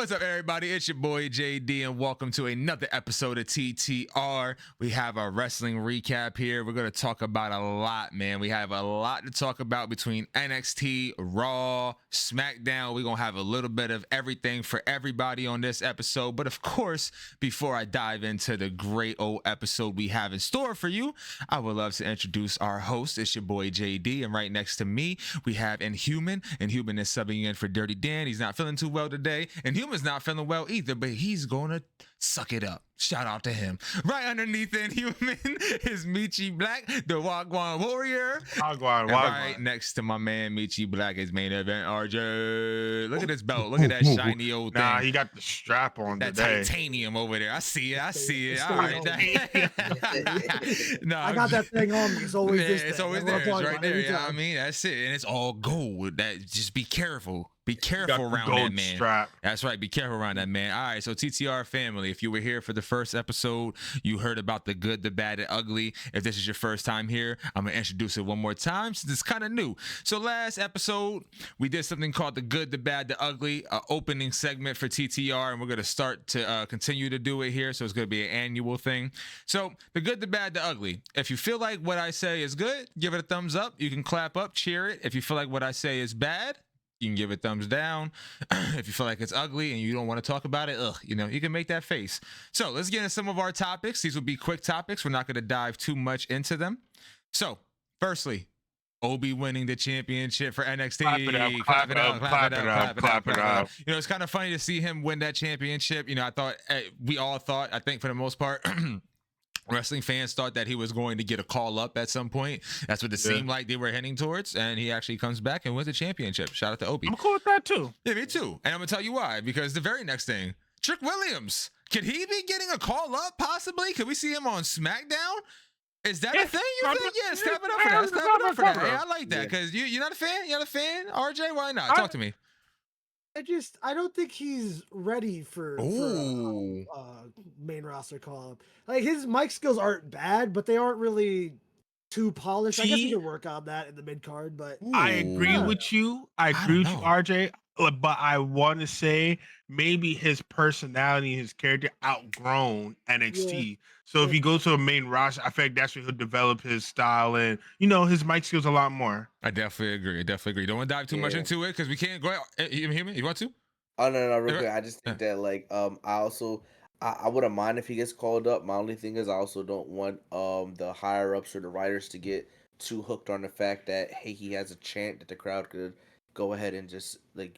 What's up, everybody? It's your boy JD, and welcome to another episode of TTR. We have our wrestling recap here. We're going to talk about a lot, man. We have a lot to talk about between NXT, Raw, SmackDown. We're going to have a little bit of everything for everybody on this episode. But of course, before I dive into the great old episode we have in store for you, I would love to introduce our host. It's your boy JD, and right next to me, we have Inhuman. Inhuman is subbing in for Dirty Dan. He's not feeling too well today. Inhuman's not feeling well either, but he's gonna suck it up. Shout out to him. Right underneath Inhuman is Meech Black, the Wagwan Warrior. Wagwan. Right next to my man Meech Black is main event RJ. Look at this belt. Look at that shiny old thing. Nah, he got the strap on that today. Titanium over there. I see it. All right. No, I got that thing on me. It's always this. It's always there. It's right there. Yeah, you know I mean, that's it. And it's all gold. Just be careful. Be careful around that man. Strap. That's right. Be careful around that man. All right. So TTR family, if you were here for the first episode, you heard about the good, the bad, the ugly. If this is your first time here, I'm going to introduce it one more time since it's kind of new. So last episode, we did something called the good, the bad, the ugly, opening segment for TTR. And we're going to start to continue to do it here. So it's going to be an annual thing. So the good, the bad, the ugly. If you feel like what I say is good, give it a thumbs up. You can clap up, cheer it. If you feel like what I say is bad, you can give it thumbs down. If you feel like it's ugly and you don't want to talk about it, you can make that face. So let's get into some of our topics. These will be quick topics. We're not going to dive too much into them. So firstly, Obi winning the championship for NXT. Clap it up. You know, it's kind of funny to see him win that championship. You know, we all thought, I think for the most part, wrestling fans thought that he was going to get a call up at some point. That's what it seemed like they were heading towards. And he actually comes back and wins the championship. Shout out to Obi. I'm cool with that too. Yeah, me too. And I'm going to tell you why. Because the very next thing, Trick Williams. Could he be getting a call up possibly? Could we see him on SmackDown? Is that a thing you think? Yeah, step it up for that. Step it up for that. Hey, I like that. Because you're not a fan? You're not a fan? RJ, why not? Talk to me. I don't think he's ready for main roster call up. Like his mic skills aren't bad, but they aren't really too polished. I guess he could work on that in the mid card, but I agree with you. I agree with you, RJ. But I want to say maybe his personality and his character outgrown NXT. Yeah. So if he goes to a main roster, I feel like that's where he'll develop his style and his mic skills a lot more. I definitely agree. Don't want to dive too much into it because we can't go out. Human, you want to? Oh no, real quick. I just think that I wouldn't mind if he gets called up. My only thing is I also don't want the higher ups or the writers to get too hooked on the fact that he has a chant that the crowd could go ahead and just sing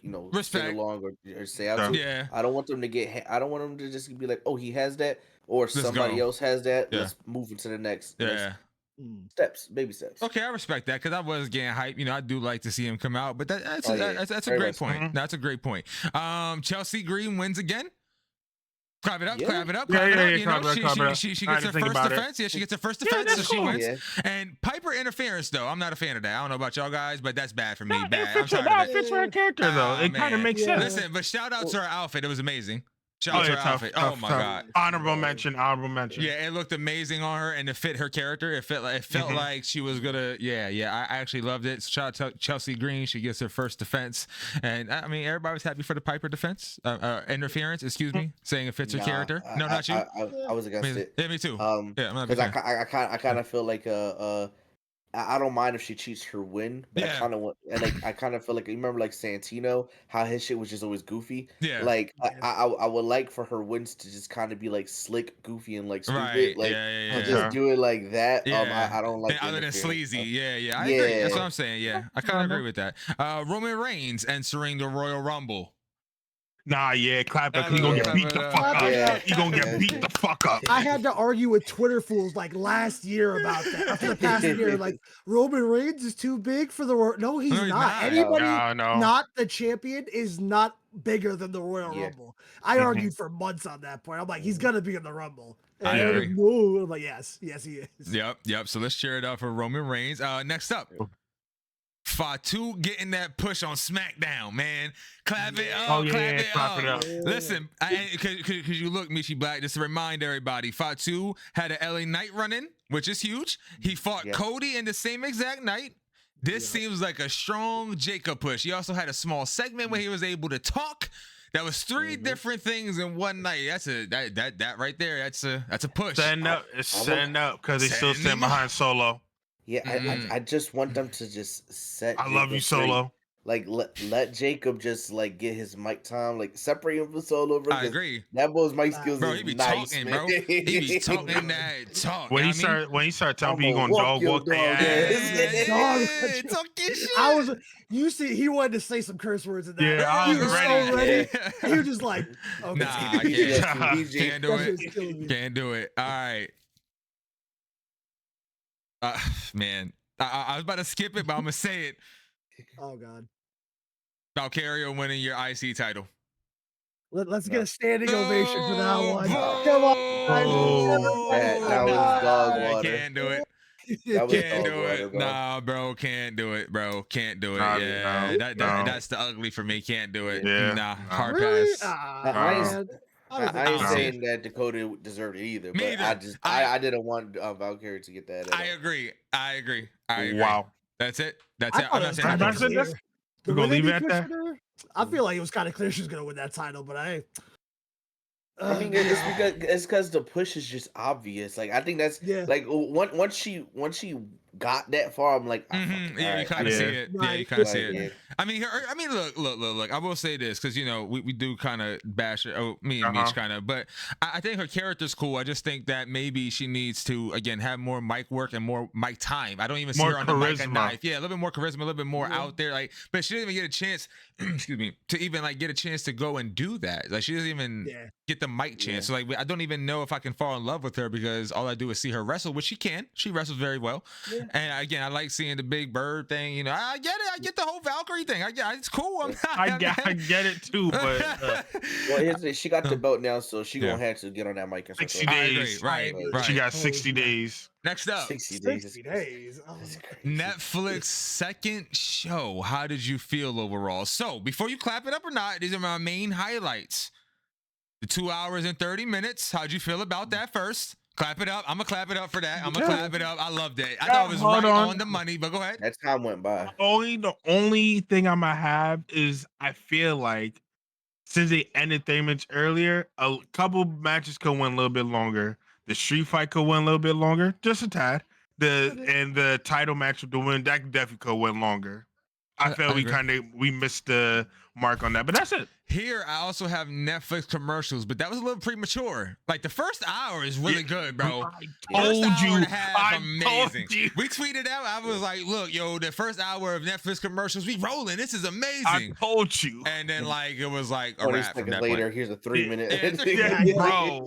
along or say out to. Yeah. I don't want them to get. I don't want them to just be like, oh, he has that, or somebody else has that. Yeah. Let's move into the next. Baby steps. Okay, I respect that because I was getting hype. I do like to see him come out, but that's a great point. Mm-hmm. That's a great point. Chelsea Green wins again. Clap it up. She gets her first defense. Yeah, she gets her first defense, so she wins. Yeah. And Piper interference, though, I'm not a fan of that. I don't know about y'all guys, but that's bad for me. Bad. It fits her character, though. It kind of makes sense. Listen, but shout out to her outfit. It was amazing. Shout out to her outfit. Oh my God. Honorable mention. Yeah, it looked amazing on her and it fit her character. It felt like she was gonna. Yeah. I actually loved it. Shout out to Chelsea Green. She gets her first defense, and I mean everybody was happy for the Piper defense. Interference. Excuse me, saying it fits her character. No, not you. I was against it. Yeah, me too. Because I kind of feel like I don't mind if she cheats her win, but I kind of feel like you remember like Santino, how his shit was just always goofy. Yeah. Like I would like for her wins to just kind of be like slick, goofy, and like stupid. Right. Just do it like that. Yeah. I don't like other than sleazy. I agree. That's what I'm saying. Yeah, I kind of agree with that. Roman Reigns entering the Royal Rumble. Clap it. He's gonna get beat the fuck up. He's gonna get beat the fuck up. I had to argue with Twitter fools like last year about that. After the past year, like Roman Reigns is too big for the Royal. No, he's not. Anybody not the champion is not bigger than the Royal Rumble. I argued for months on that point. I'm like, he's gonna be in the Rumble. And I agree. I'm like, yes, he is. Yep. So let's cheer it up for Roman Reigns. Next up. Fatu getting that push on SmackDown, man. Clap it up. Listen, because you look, Meech Black, just to remind everybody, Fatu had an LA Knight run-in, which is huge. He fought Cody in the same exact night. This seems like a strong Jacob push. He also had a small segment where he was able to talk. That was 3 different things in one night. That's that right there. That's a push. Setting up because they still stand behind Solo. Yeah, I just want them to just set. I love you, Solo. Like let Jacob just like get his mic time, like separate him from Solo. Bro, I agree. That boy's mic skills bro, is he be nice, talking, man. bro. He be talking that talk. When he start telling people you gonna dog walk their ass. Talking shit. You see, he wanted to say some curse words in that. Yeah, I was ready. So ready. He was just like, okay. Nah, I can't do it. Can't do it. All right. Man, I was about to skip it, but I'm gonna say it. Oh God. Valkyria winning your IC title. Let's get a standing ovation for that one. Oh, Come on. That was dog water. Can't do it. That was Can't dog do water, it. bro. Nah, bro, can't do it, bro. Can't do it. Nah, Yeah, no. that's the ugly for me. Can't do it. Yeah. Nah, Nah. hard Really? pass. I ain't saying that Dakota deserved it either, Me but either. I didn't want Valkyrie to get that. I agree. Wow. That's it. That's it. I'm not saying that's that. it. We're gonna leave it at that. I feel like it was kind of clear she was gonna win that title, but I mean, it's because the push is just obvious. Like I think that's like once she got that far, I'm like, yeah, you kind of see it. Right. Yeah, you kind of see it. Yeah. I mean, look. I will say this because we do kind of bash her. Oh, me and Meech kind of, but I think her character's cool. I just think that maybe she needs to again have more mic work and more mic time. I don't even see her on the mic a knife. Yeah, a little bit more charisma, a little bit more out there. Like, but she didn't even get a chance. Excuse me, to even like get a chance to go and do that. Like, she doesn't even get the mic chance. So like, I don't even know if I can fall in love with her because all I do is see her wrestle, which she can. She wrestles very well. Yeah. And again, I like seeing the big bird thing. You know, I get it. I get the whole Valkyrie thing. It's cool. I get it too, but well, here's the thing. She got the belt now, so she gonna have to get on that mic. 60 days, right? She got 60 days. Next up, 60 days. 60 days. Oh, Netflix second show. How did you feel overall? So before you clap it up or not, these are my main highlights. The 2 hours and 30 minutes. How'd you feel about that first? Clap it up. I'm gonna clap it up for that. I'm gonna clap it up. I loved it. I thought it was right on the money, but go ahead. That time went by. The only thing I'm gonna have is I feel like since they ended 30 minutes earlier, a couple matches could win a little bit longer. The street fight could win a little bit longer, just a tad. The title match with the win that definitely could win longer. I felt we missed the mark on that, but that's it. Here, I also have Netflix commercials, but that was a little premature. Like the first hour is really good, bro. I told you. Amazing. We tweeted out. I was like, "Look, yo, the first hour of Netflix commercials, we rolling. This is amazing." I told you. And then like it was like a 20 wrap from seconds that later. point. Here's a 3-minute. Bro.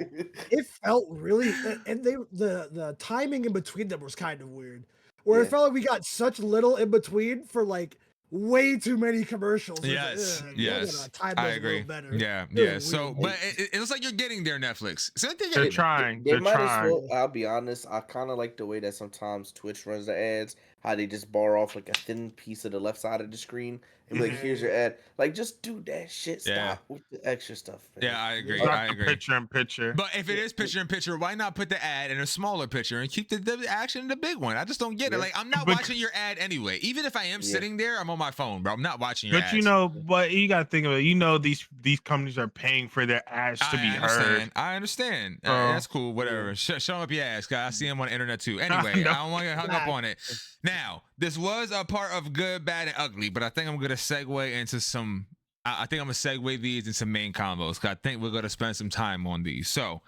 It felt really, and the timing in between them was kind of weird. Where it felt like we got such little in between for like way too many commercials. Yes, yes, I agree. Better. Yeah. So, but it looks like you're getting there, Netflix. So they're trying. They might as well. I'll be honest. I kind of like the way that sometimes Twitch runs the ads. How they just bar off like a thin piece of the left side of the screen and be like, here's your ad. Like, just do that shit. Stop with the extra stuff. Man. Yeah, I agree. Picture in picture. But if it is picture in picture, why not put the ad in a smaller picture and keep the action in the big one? I just don't get it. Like, I'm not watching your ad anyway. Even if I am sitting there, I'm on my phone, bro. I'm not watching your ads. But you got to think of it. These companies are paying for their ads to be heard. I understand. That's cool. Whatever. Show up your ads, guys. I see them on the internet too. Anyway, I don't want to get hung up on it. Now, this was a part of Good, Bad, and Ugly, but I think I'm going to segue into some. I think I'm going to segue these into main combos because I think we're going to spend some time on these. So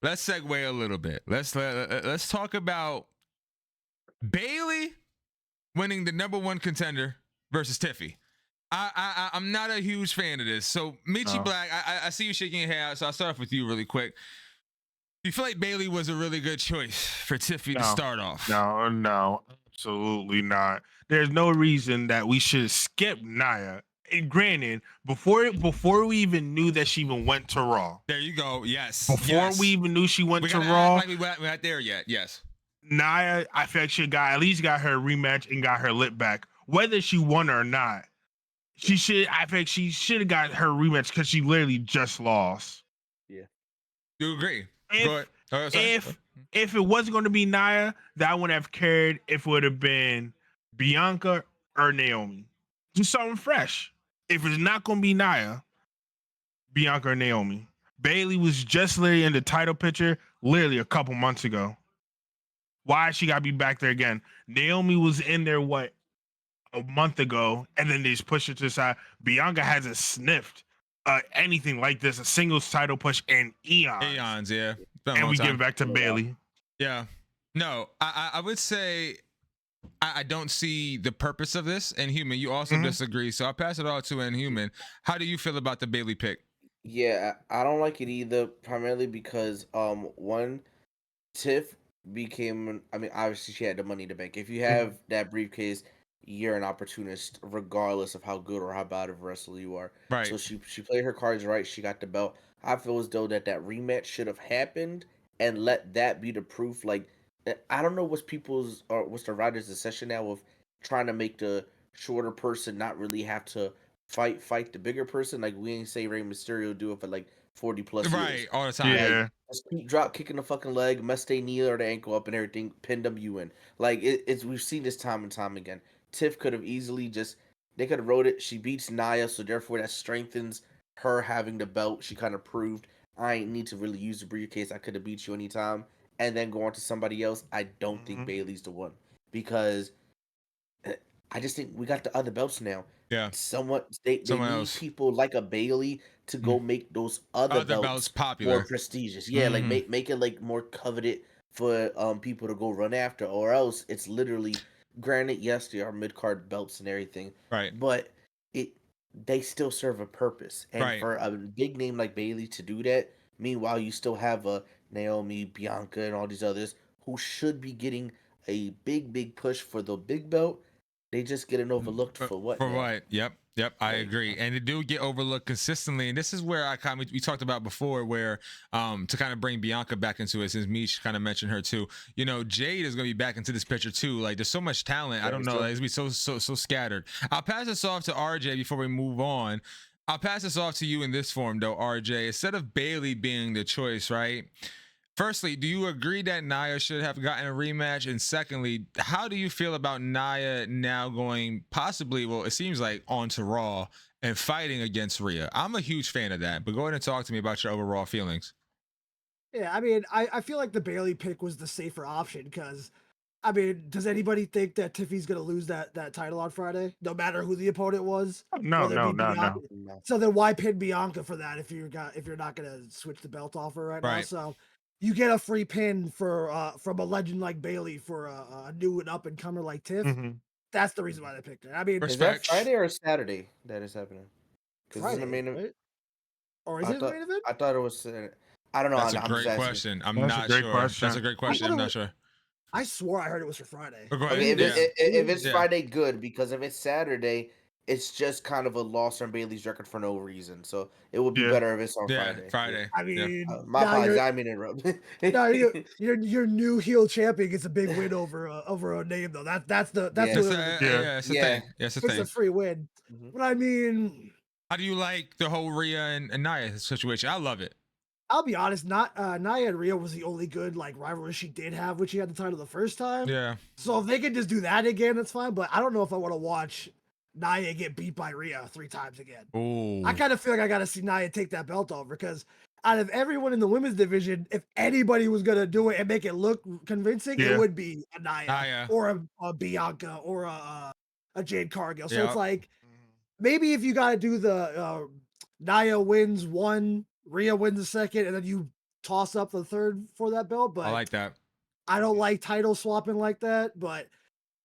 let's segue a little bit. Let's talk about Bayley winning the #1 contender versus Tiffy. I'm not a huge fan of this. So Michi Black, I see you shaking your head, so I'll start off with you really quick. Do you feel like Bayley was a really good choice for Tiffy to start off? No, absolutely not. There's no reason that we should skip Nia. And granted, before we even knew that she even went to Raw. There you go. Yes. Before we even knew she went to Raw. Like we're not there yet. Yes. Nia, I feel like she at least got her rematch and got her lip back. Whether she won or not, I think she should have got her rematch because she literally just lost. Yeah. You agree? If it wasn't going to be Nia, that I wouldn't have cared if it would have been Bianca or Naomi. Do something fresh. If it's not going to be Nia, Bianca or Naomi. Bayley was just literally in the title picture literally a couple months ago. Why she got to be back there again? Naomi was in there a month ago, and then they just pushed her to the side. Bianca hasn't sniffed anything like this, a singles title push in eons. Yeah. And we give it back to Bayley. Yeah. No, I would say I don't see the purpose of this. Inhuman, you also disagree. So I'll pass it all to Inhuman. How do you feel about the Bayley pick? Yeah, I don't like it either, primarily because one, Tiff became, I mean, obviously she had the money to bank. If you have that briefcase, you're an opportunist regardless of how good or how bad of a wrestler you are. Right. So she played her cards right. She got the belt. I feel as though that rematch should have happened and let that be the proof. Like, I don't know what's the writers' obsession now of trying to make the shorter person not really have to fight the bigger person. Like, we ain't say Rey Mysterio do it for like 40 plus years. Right, all the time. Yeah. Like, just keep drop kicking the fucking leg, mess their knee or the ankle up and everything, pin them you in. Like, it's we've seen this time and time again. Tiff could have easily they could have wrote it. She beats Nia, so therefore that strengthens her having the belt. She kind of proved I ain't need to really use the briefcase. I could have beat you anytime. And then go on to somebody else. I don't think Bayley's the one, because I just think we got the other belts now. Yeah. They need people like a Bayley to go make those other belts popular, more prestigious. Yeah, like make it like more coveted for people to go run after, or else it's literally, granted, yes, they are mid card belts and everything, right? But they still serve a purpose, and for a big name like Bayley to do that, meanwhile you still have a Naomi, Bianca, and all these others who should be getting a big push for the big belt. They just getting overlooked for what? For what? Yep, I agree. And they do get overlooked consistently. And this is where we talked about before, where to kind of bring Bianca back into it, since Meech kind of mentioned her too. You know, Jade is gonna be back into this picture too. Like, there's so much talent. I don't know. It's gonna be so scattered. I'll pass this off to RJ before we move on. I'll pass this off to you in this form though, RJ. Instead of Bayley being the choice, right? Firstly, do you agree that Nia should have gotten a rematch? And secondly, how do you feel about Nia now going possibly, well, it seems like, onto Raw and fighting against Rhea? I'm a huge fan of that, but go ahead and talk to me about your overall feelings. Yeah, I mean, I feel like the Bayley pick was the safer option because, I mean, does anybody think that Tiffy's going to lose that title on Friday, no matter who the opponent was? No. So then why pin Bianca for that if you're not going to switch the belt off her right now? So you get a free pin for from a legend like Bayley for a new and up and comer like Tiff. That's the reason why they picked her. I mean, is that Friday or Saturday that is happening? Because the main event, right? Or is it the main event? I thought it was. I don't know. That's a great question. I'm not sure. That's a great question. I'm not sure. I swore I heard it was for Friday. Okay, if it's Friday, good, because if it's Saturday, it's just kind of a loss on Bayley's record for no reason. So it would be better if it's on Friday. I mean, my apologies. I mean, interrupt. No, your new heel champion gets a big win over a name though. That's the thing. It's a free win. But I mean, how do you like the whole Rhea and Nia situation? I love it. I'll be honest, Nia and Rhea was the only good like rivalry she did have when she had the title the first time. Yeah. So if they could just do that again, that's fine. But I don't know if I want to watch Nia get beat by Rhea 3 times again. Ooh. I kind of feel like I got to see Nia take that belt over, because out of everyone in the women's division, if anybody was going to do it and make it look convincing, it would be a Nia or a Bianca or a Jade Cargill. So it's like, maybe if you got to do the Nia wins 1, Rhea wins the 2nd, and then you toss up the 3rd for that belt. But I like that. I don't like title swapping like that, but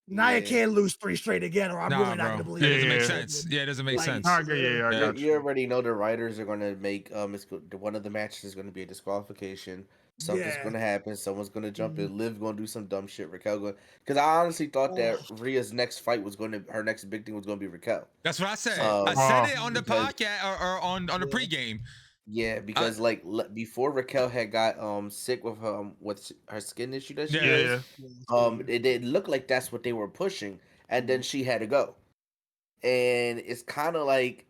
Nia can't lose 3 straight again, or I'm really not going to believe it. It doesn't make sense. Yeah, it doesn't make sense. You already know the writers are going to make one of the matches is going to be a disqualification. Something's going to happen. Someone's going to jump in. Liv going to do some dumb shit. Raquel going, because I honestly thought that Rhea's next fight was her next big thing was going to be Raquel. That's what I said. I said it on the podcast or on the pregame. Yeah, because before Raquel had got sick with her skin issue that she has, it looked like that's what they were pushing, and then she had to go, and it's kind of like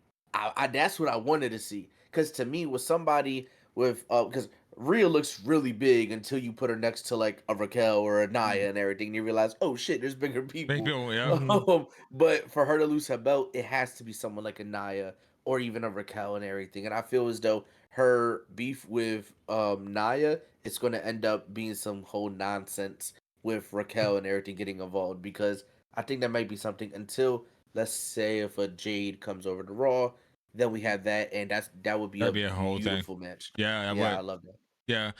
that's what I wanted to see, because to me, with somebody with because Rhea looks really big until you put her next to like a Raquel or a Nia and everything, and you realize, oh shit, there's bigger people. Yeah. But for her to lose her belt, it has to be someone like a Nia or even a Raquel and everything. And I feel as though her beef with Nia is going to end up being some whole nonsense with Raquel and everything getting involved, because I think that might be something until, let's say, if a Jade comes over to Raw, then we have that, and that would be That'd be a whole beautiful thing. match. Yeah, I love that. Yeah.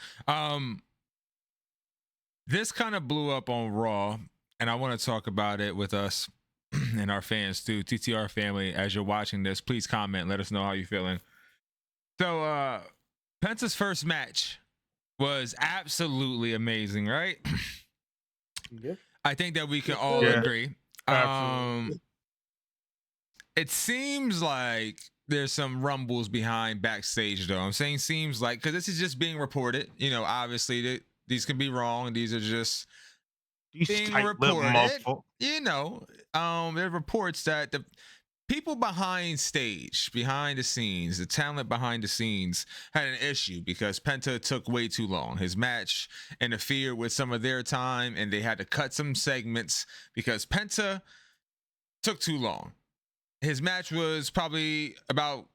This kind of blew up on Raw, and I want to talk about it with us and our fans too. TTR family, as you're watching this, please comment. Let us know how you're feeling. So, Penta's first match was absolutely amazing, right? Yeah. I think that we can all agree. Absolutely. It seems like there's some rumbles behind backstage, though. I'm saying seems like, because this is just being reported. You know, obviously these can be wrong. These are just being reported. You know, there are reports that the people behind stage, behind the scenes, the talent behind the scenes had an issue because Penta took way too long. His match interfered with some of their time, and they had to cut some segments because Penta took too long. His match was probably about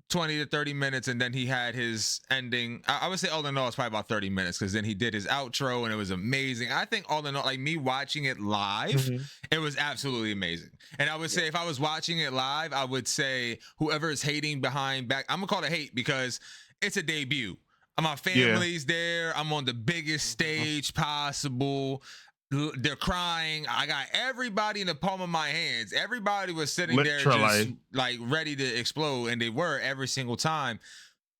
20 to 30 minutes, and then he had his ending. I would say all in all it's probably about 30 minutes, because then he did his outro and it was amazing. I think all in all, like me watching it live, it was absolutely amazing. And I would say if I was watching it live, I would say whoever is hating behind back, I'm gonna call it hate because it's a debut. My family's there. I'm on the biggest stage possible. They're crying. I got everybody in the palm of my hands. Everybody was sitting there just like ready to explode, and they were every single time.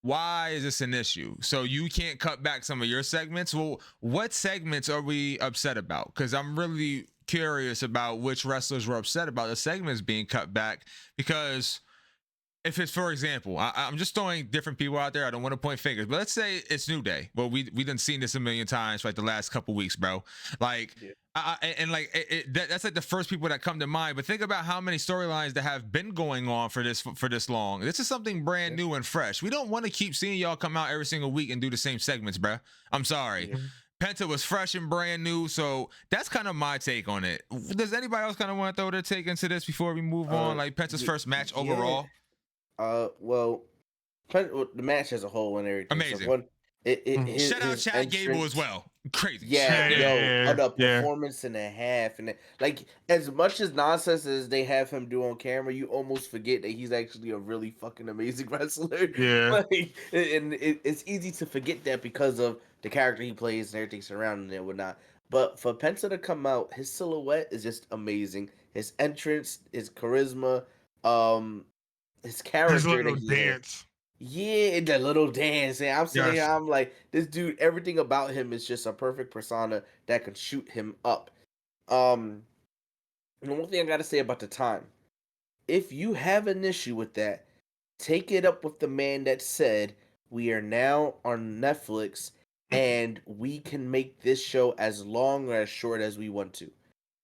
Why is this an issue? So you can't cut back some of your segments? Well, what segments are we upset about? Because I'm really curious about which wrestlers were upset about the segments being cut back, because if it's, for example, I'm just throwing different people out there. I don't want to point fingers, but let's say it's New Day. Well, we done seen this a million times for like the last couple weeks, bro. Like, that's like the first people that come to mind. But think about how many storylines that have been going on for this long. This is something brand new and fresh. We don't want to keep seeing y'all come out every single week and do the same segments, bro. I'm sorry. Penta was fresh and brand new, so that's kind of my take on it. Does anybody else kind of want to throw their take into this before we move on? Like Penta's first match overall. Well, the match as a whole and everything. Amazing. So shout out Chad Gable as well. Crazy. The performance and a half, and like as much as nonsense as they have him do on camera, you almost forget that he's actually a really fucking amazing wrestler. Yeah. And it's easy to forget that because of the character he plays and everything surrounding it and whatnot. But for Penta to come out, his silhouette is just amazing. His entrance, his charisma, his character, his little dance. Yeah, the little dance. And I'm sitting here, I'm like, this dude, everything about him is just a perfect persona that can shoot him up. And one thing I gotta say about the time, if you have an issue with that, take it up with the man that said we are now on Netflix and we can make this show as long or as short as we want to.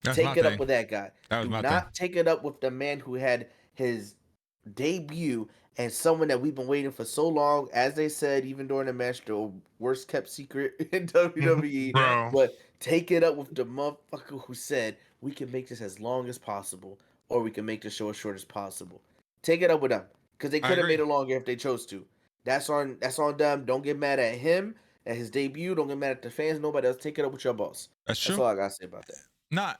Take it up with that guy. Do not take it up with the man who had his debut and someone that we've been waiting for so long, as they said, even during the match, the worst kept secret in WWE. But take it up with the motherfucker who said we can make this as long as possible, or we can make the show as short as possible. Take it up with them, because they could have made it longer if they chose to. That's on them. Don't get mad at him at his debut. Don't get mad at the fans. Nobody else. Take it up with your boss. That's true. That's all I gotta say about that. I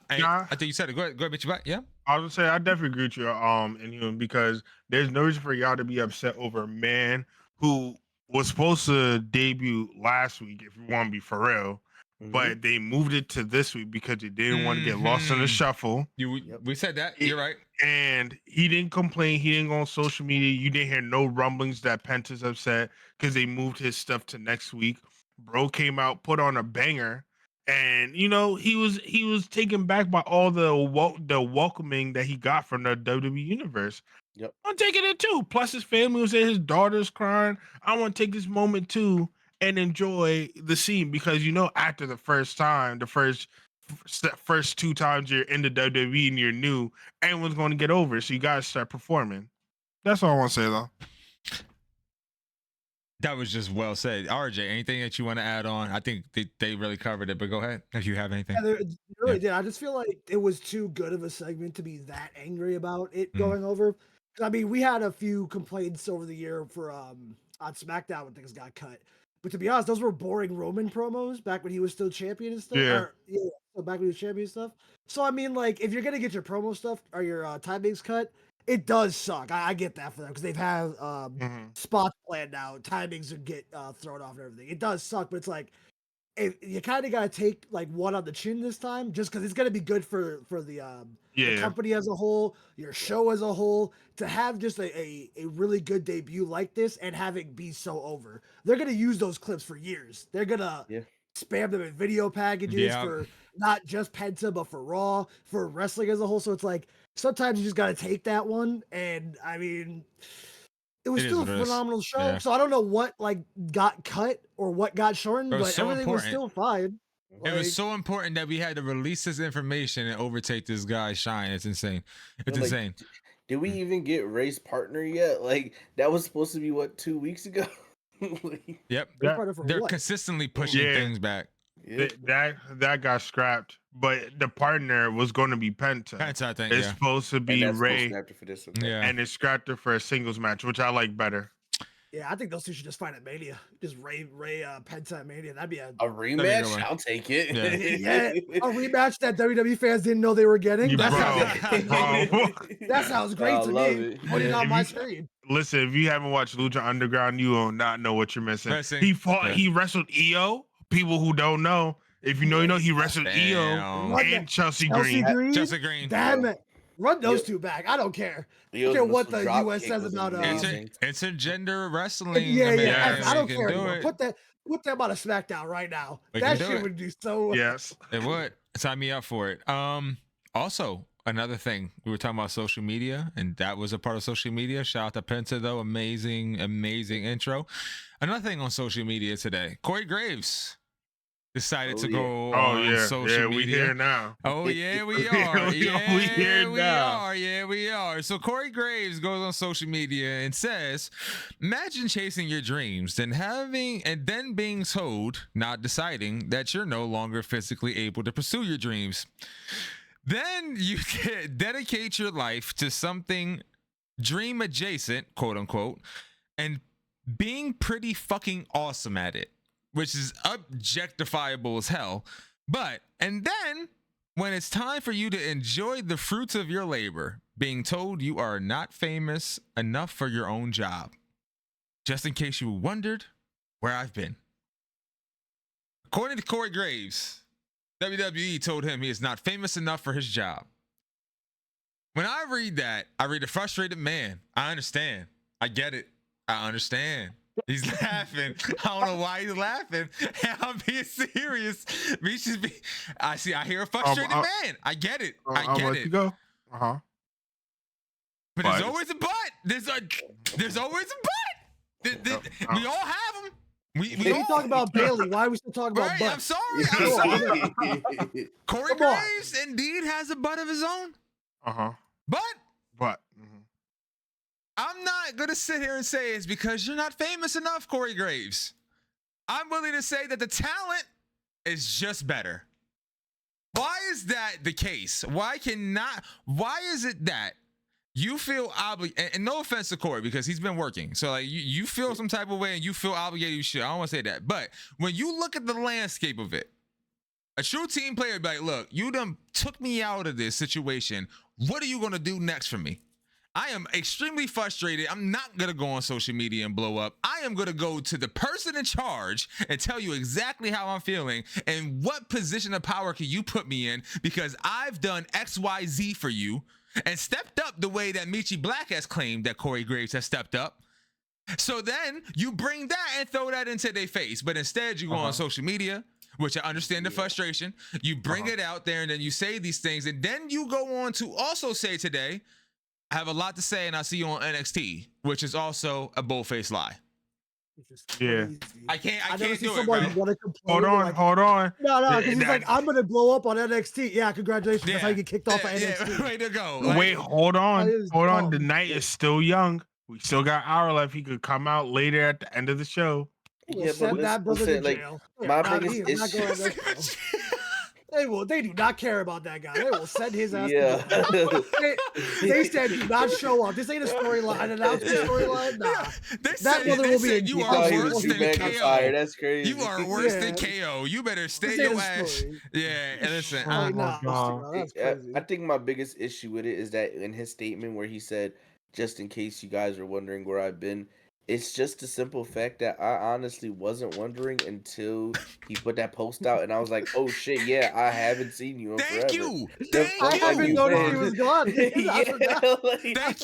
think you said it. Go ahead, bitch, you back. Yeah. I was gonna say I definitely agree with you, Inhuman, because there's no reason for y'all to be upset over a man who was supposed to debut last week, if you want to be for real, but they moved it to this week because they didn't want to get lost in the shuffle. We said that. You're right. And he didn't complain. He didn't go on social media. You didn't hear no rumblings that Penta's upset because they moved his stuff to next week. Bro came out, put on a banger. And he was taken back by all the welcoming that he got from the WWE universe. Yep. I'm taking it too. Plus his family was there, his daughter's crying. I want to take this moment too and enjoy the scene, because after the first time, the first two times you're in the WWE and you're new, everyone's going to get over it. So you gotta start performing. That's all I want to say though. That was just well said. RJ, anything that you want to add on? I think they really covered it, but go ahead if you have anything. Yeah, they really did. I just feel like it was too good of a segment to be that angry about it going over. I mean, we had a few complaints over the year for on SmackDown when things got cut. But to be honest, those were boring Roman promos back when he was still champion and stuff. Yeah. So back when he was champion and stuff. So I mean, like, if you're gonna get your promo stuff or your timings cut, it does suck. I get that for them because they've had spots planned out, timings would get thrown off and everything. It does suck, but it's like you kind of got to take like one on the chin this time, just because it's gonna be good for the company as a whole, your show as a whole, to have just a really good debut like this and have it be so over. They're gonna use those clips for years. They're gonna spam them in video packages for not just Penta but for Raw, for wrestling as a whole. So it's like sometimes you just gotta take that one, and I mean. It was still a phenomenal show, so I don't know what like got cut or what got shortened, but everything was still fine. It was so important that we had to release this information and overtake this guy's shine. It's insane. It's insane. Did we even get Ray's partner yet? Like that was supposed to be 2 weeks ago. Yep, they're consistently pushing things back. That got scrapped, but the partner was going to be Penta. I think it's supposed to be Ray, for this one. And it's scrapped it for a singles match, which I like better. Yeah, I think those two should just fight at Mania. Just Ray, Penta at Mania. That'd be a rematch. I'll take it. Yeah, a rematch that WWE fans didn't know they were getting. That sounds great to me. Put it on my screen. Listen, if you haven't watched Lucha Underground, you will not know what you're missing. He fought. He wrestled EO. People who don't know, if you know, he wrestled EO and Chelsea Green. Chelsea Green. Damn it. Run those two back. I don't care. I don't care what the US says about intergender wrestling. Yeah. I don't care. Put them on a SmackDown right now. That shit would do so. Yes, it would. Sign me up for it. Also, another thing, we were talking about social media, and that was a part of social media. Shout out to Penta, though. Amazing intro. Another thing on social media today, Corey Graves decided to go on social media. We here now. Oh yeah, we are. We are. So Corey Graves goes on social media and says, "Imagine chasing your dreams, then being told, not deciding, that you're no longer physically able to pursue your dreams. Then you can dedicate your life to something dream adjacent, quote unquote, and being pretty fucking awesome at it, which is objectifiable as hell. And then when it's time for you to enjoy the fruits of your labor, being told you are not famous enough for your own job. Just in case you wondered where I've been." According to Corey Graves, WWE told him he is not famous enough for his job. When I read that, I read a frustrated man. I understand. I get it. I understand. He's laughing. I don't know why he's laughing. I'm being serious. I hear a frustrated man. I get it. I get it. You go. But there's always a but. There's always a but. We all have them. We all talk about Bayley. Why are we still talking about butt? I'm sorry. Corey Graves indeed has a butt of his own. But I'm not gonna sit here and say it's because you're not famous enough, Corey Graves. I'm willing to say that the talent is just better. Why is that the case? Why is it that you feel obligated? And no offense to Corey, because he's been working. So like you feel some type of way and you feel obligated, you should. I don't want to say that. But when you look at the landscape of it, a true team player would be like, look, you done took me out of this situation. What are you gonna do next for me? I am extremely frustrated. I'm not going to go on social media and blow up. I am going to go to the person in charge and tell you exactly how I'm feeling and what position of power can you put me in, because I've done XYZ for you and stepped up the way that Meech Black has claimed that Corey Graves has stepped up. So then you bring that and throw that into their face. But instead you go on social media, which I understand the frustration. You bring it out there and then you say these things. And then you go on to also say today, I have a lot to say, and I'll see you on NXT, which is also a bull-faced lie. Yeah, I can't do it, bro. Hold on. No, because he's like, I'm gonna blow up on NXT. Yeah, congratulations. That's how you get kicked off of NXT. Way to go. Wait, hold on. The night is still young. We still got an hour left. He could come out later at the end of the show. We'll send that brother to jail. My biggest issue. They do not care about that guy. They will send his ass. Yeah. They said do not show up. This ain't a storyline. An announcement storyline. Nah. That brother will be in you are he was worse Drew than McIntyre. KO. That's crazy. You are worse than KO. You better stay your ass. Yeah, and listen. I think my biggest issue with it is that in his statement where he said, just in case you guys are wondering where I've been, it's just the simple fact that I honestly wasn't wondering until he put that post out, and I was like, "Oh shit, yeah, I haven't seen you in forever." Thank you. I haven't noticed he was gone. Thank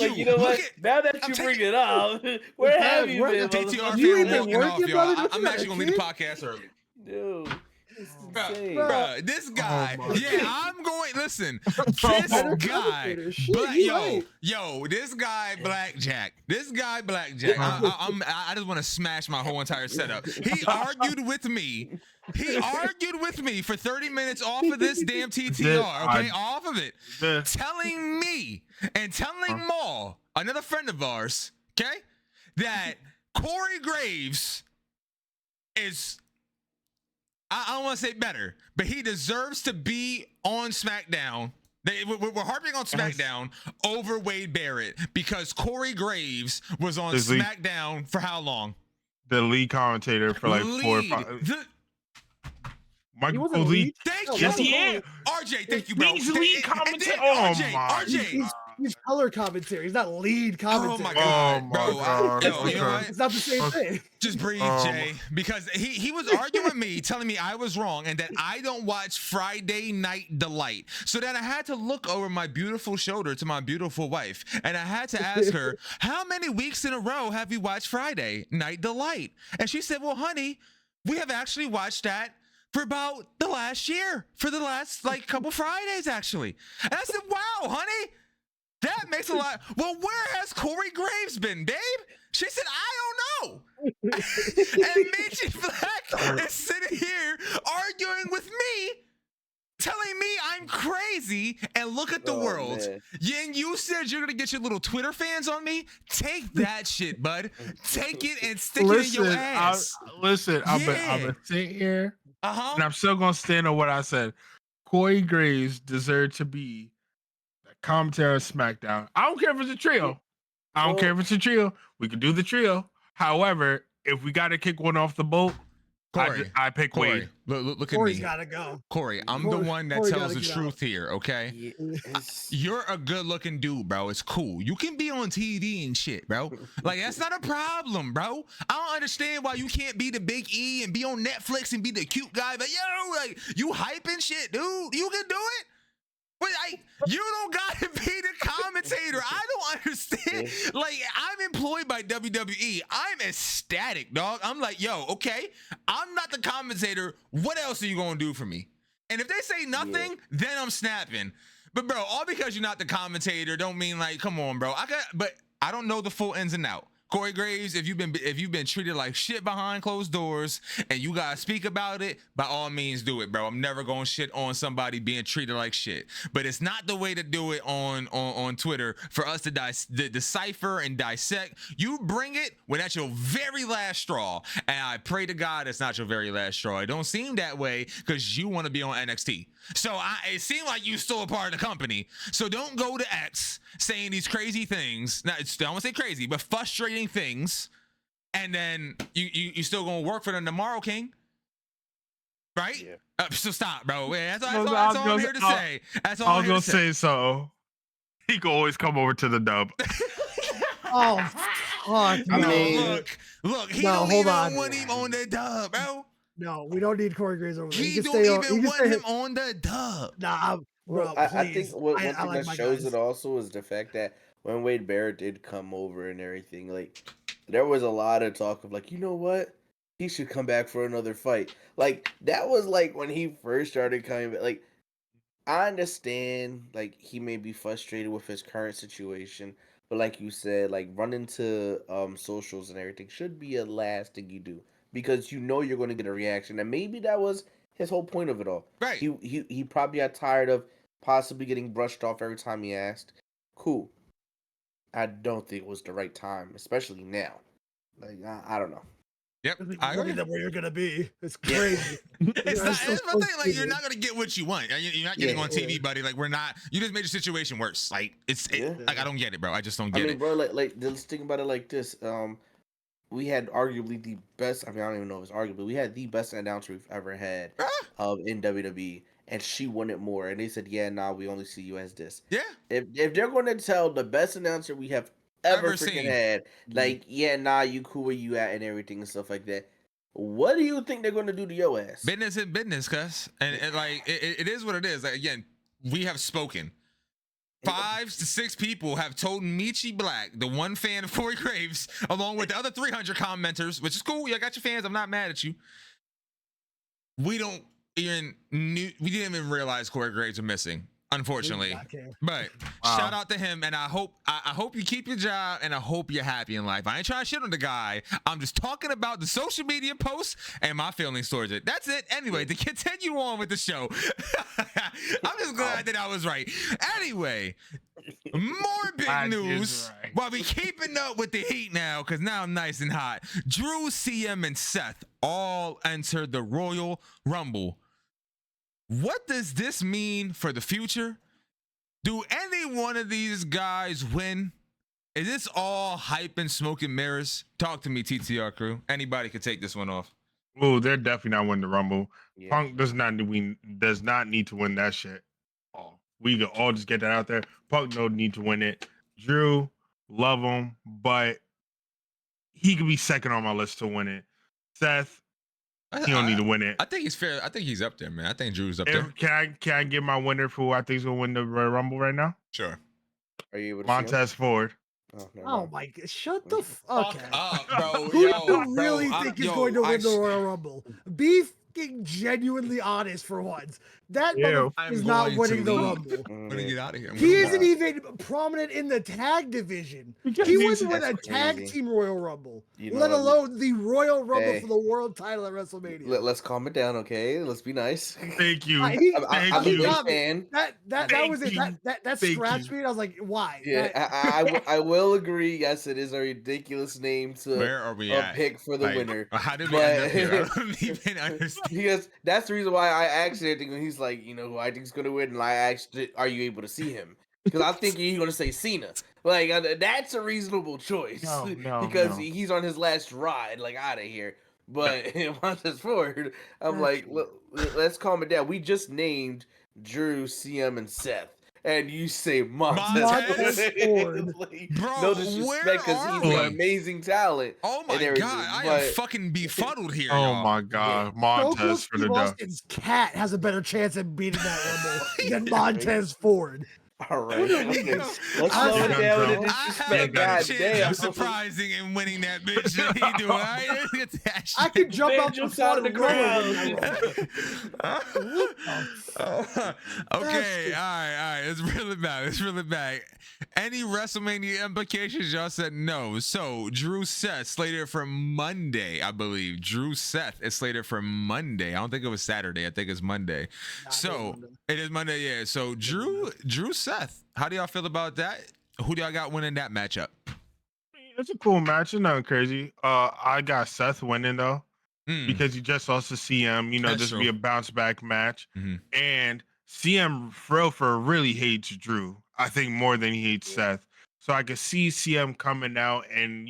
you. You know what? Now that you bring it up, where have you been? TTR You fan even walking off, working, y'all. brother? I'm actually gonna leave the podcast early. Dude. Bro, this guy, I'm going. Listen, this guy, this guy Blackjack. I just want to smash my whole entire setup. He argued with me. For 30 minutes off of this damn TTR. Okay, off of it, telling me and telling Maul, another friend of ours, okay, that Corey Graves is. I don't want to say better, but he deserves to be on SmackDown. We're harping on SmackDown over Wade Barrett because Corey Graves was on SmackDown for how long? The lead commentator for like 4 or 5. Michael Lee. Thank you. Yeah. RJ, thank you, bro. He's lead commentator. RJ. He's color commentary. He's not lead commentary. Oh my god, bro. You know what? It's not the same thing. Just breathe, Jay, because he was arguing with me, telling me I was wrong and that I don't watch Friday Night Delight. So then I had to look over my beautiful shoulder to my beautiful wife, and I had to ask her, how many weeks in a row have you watched Friday Night Delight? And she said, well, honey, we have actually watched that for about the last year, for the last like couple Fridays, actually. And I said, wow, honey, that makes a lot. Well, where has Corey Graves been, babe? She said, I don't know. And Meech Black is sitting here arguing with me, telling me I'm crazy, and look at the world. Man. And you said you're gonna get your little Twitter fans on me? Take that shit, bud. Take it and stick it in your ass. I'm gonna sit here, and I'm still gonna stand on what I said. Corey Graves deserved to be the commentator on SmackDown. I don't care if it's a trio. We can do the trio. However, if we got to kick one off the boat, Corey, I pick Wade. Look at Corey's me. Gotta go. Corey, I'm the one that tells the truth here, okay? You're a good-looking dude, bro. It's cool. You can be on TV and shit, bro. Like, that's not a problem, bro. I don't understand why you can't be the Big E and be on Netflix and be the cute guy. But, like, you hyping shit, dude. You can do it. But you don't gotta be the commentator. I don't understand. Like, I'm employed by WWE. I'm ecstatic, dog. I'm like, yo, okay, I'm not the commentator. What else are you gonna do for me? And if they say nothing, then I'm snapping. But bro, all because you're not the commentator don't mean like, come on, bro. But I don't know the full ins and out. Corey Graves, if you've been treated like shit behind closed doors and you gotta speak about it, by all means do it, bro. I'm never gonna shit on somebody being treated like shit. But it's not the way to do it on Twitter for us to decipher and dissect. You bring it when that's your very last straw. And I pray to God it's not your very last straw. It don't seem that way because you want to be on NXT. So it seemed like you still a part of the company. So don't go to X saying these crazy things. Now, I don't want to say crazy, but frustrating things. And then you still gonna work for them tomorrow, King? Right? Yeah. So stop, bro. That's all I'm here to say. That's all I'm here to say. I was gonna say so. He can always come over to the dub. Oh, fuck. Look. He don't even want him on the dub, bro. No, we don't need Corey Graves over there. He don't even want him on the dub. Nah, bro, I think one thing like that shows it also is the fact that when Wade Barrett did come over and everything, like, there was a lot of talk of like, you know what? He should come back for another fight. Like, that was like when he first started coming back. Like, I understand, like, he may be frustrated with his current situation, but like you said, like, running to socials and everything should be a last thing you do. Because you know you're going to get a reaction, and maybe that was his whole point of it all. Right. He probably got tired of possibly getting brushed off every time he asked. Cool. I don't think it was the right time, especially now. Like, I don't know. Yep, I agree. Them where you're gonna be. It's crazy. It's my thing. Like you're not gonna get what you want. You're not getting on TV, buddy. Like we're not. You just made the situation worse. Like like I don't get it, bro. I just don't get it. Bro. Like let's think about it like this. We had arguably the best. I don't even know if it's arguably. We had the best announcer we've ever had in WWE, and she wanted more. And they said, "Yeah, nah, we only see you as this." Yeah. If they're going to tell the best announcer we have ever freaking had, like, yeah, nah, you cool where you at and everything and stuff like that. What do you think they're going to do to your ass? Business is business, cuz, and like it is what it is. Like, again, we have spoken. 5 to 6 people have told Meechy Black, the one fan of Corey Graves, along with the other 300 commenters, which is cool. You got your fans. I'm not mad at you. We didn't even realize Corey Graves was missing, unfortunately. But shout out to him, and I hope you keep your job, and I hope you're happy in life. I ain't trying to shit on the guy. I'm just talking about the social media posts and my feelings towards it. That's it. Anyway, to continue on with the show, I'm just glad that I was right. Anyway, more big news. While we keeping up with the heat now, because now I'm nice and hot. Thru, CM, and Seth all entered the Royal Rumble. What does this mean for the future? Do any one of these guys win? Is this all hype and smoke and mirrors? Talk to me, TTR crew. Anybody could take this one off. Oh, they're definitely not winning the Rumble. Yeah. Punk does not need to win that shit. Oh, we can all just get that out there. Punk don't need to win it. Thru, love him, but he could be second on my list to win it. Seth, he don't need to win it. I think he's fair. I think he's up there, man. I think Drew's up there. Can I get my winner for who I think is gonna win the Royal Rumble right now? Sure. Are you able to Montez Ford? Oh my god! Shut the fuck up, bro. Who do you really think is going to win the Royal Rumble? Be genuinely honest for once. That is not winning the Rumble. I'm gonna get out of here. He isn't even prominent in the tag division. He wouldn't win a tag team Royal Rumble, let alone the Royal Rumble for the world title at WrestleMania. Let's calm it down, okay? Let's be nice. Thank you. I'm a big fan. That was it. That scratched me. I was like, why? Yeah, I will agree. Yes, it is a ridiculous name to Where are we pick for the winner. How did we end up here? I don't even understand. Because that's the reason why I actually think when he's like, who I think is going to win, and I asked, are you able to see him? Because I think he's going to say Cena. Like, that's a reasonable choice. Because he's on his last ride, like, out of here. But Montez Ford, I'm like, let's calm it down. We just named Thru, CM, and Seth. And you say Montez Ford. Like, bro, no disrespect, because he's an amazing talent. Oh my god, I am fucking befuddled here. Oh my god, Montez for the Austin's cat has a better chance at beating that Rumble than Montez Ford. All right, let's slow it down with the disrespect. God damn, surprising and winning that bitch. He do I could jump out of the ground. Okay, all right. It's really bad. Any WrestleMania implications? Y'all said no. So Thru Seth slated for Monday, I believe. Thru Seth is slated for Monday. I don't think it was Saturday. I think it's Monday. It is Monday. Yeah. So Thru Seth. How do y'all feel about that? Who do y'all got winning that matchup? It's a cool match. It's nothing crazy. I got Seth winning though, because he just lost to CM. This will be a bounce back match, and CM for really hates Thru. I think more than he hates Seth. So I could see CM coming out and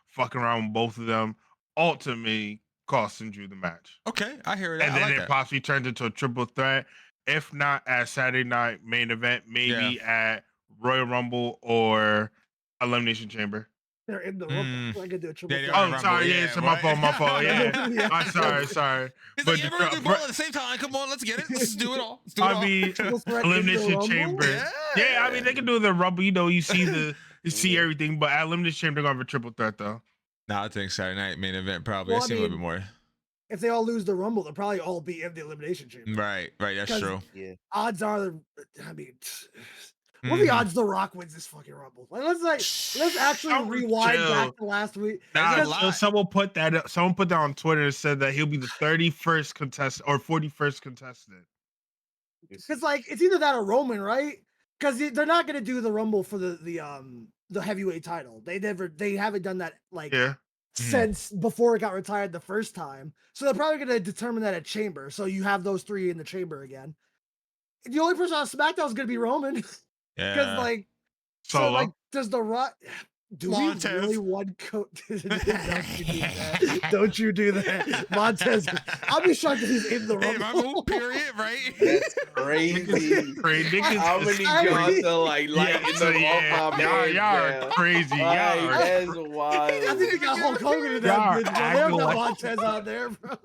fucking around with both of them, ultimately costing Thru the match. Okay, I hear that. And then it possibly turns into a triple threat. If not at Saturday night main event, maybe at Royal Rumble or Elimination Chamber. They're in the Rumble. I could do a triple threat. Oh, sorry. Yeah, it's my fault. Yeah. I'm sorry. It's like everyone can at the same time. Come on, let's get it. Let's do it all. Elimination Chamber. Yeah, I mean, they can do the Rumble. You see everything, but at Elimination Chamber, they're going to have a triple threat, though. No, I think Saturday night main event probably. I see a little bit more. If they all lose the Rumble, they'll probably all be in the Elimination Chamber. Right. That's true. Yeah. Odds are, what are the odds The Rock wins this fucking Rumble? Let's actually rewind back to last week. Someone put that on Twitter and said that he'll be the 31st contestant or 41st contestant. It's it's either that or Roman, right? Because they're not gonna do the Rumble for the heavyweight title. They haven't done that since before it got retired the first time. So they're probably going to determine that at Chamber. So you have those 3 in the Chamber again. The only person on SmackDown is going to be Roman. Because like, so like, does the Rock? Do Montez. we really want Don't you do that. Montez. I'll be shocked if he's in the Rumble. Period, right? That's crazy. How many guns are like lighting off my man? Y'all crazy. Y'all that's wild. I think you got Hulk Hogan in that bitch, bro. They don't got Montez out there, bro.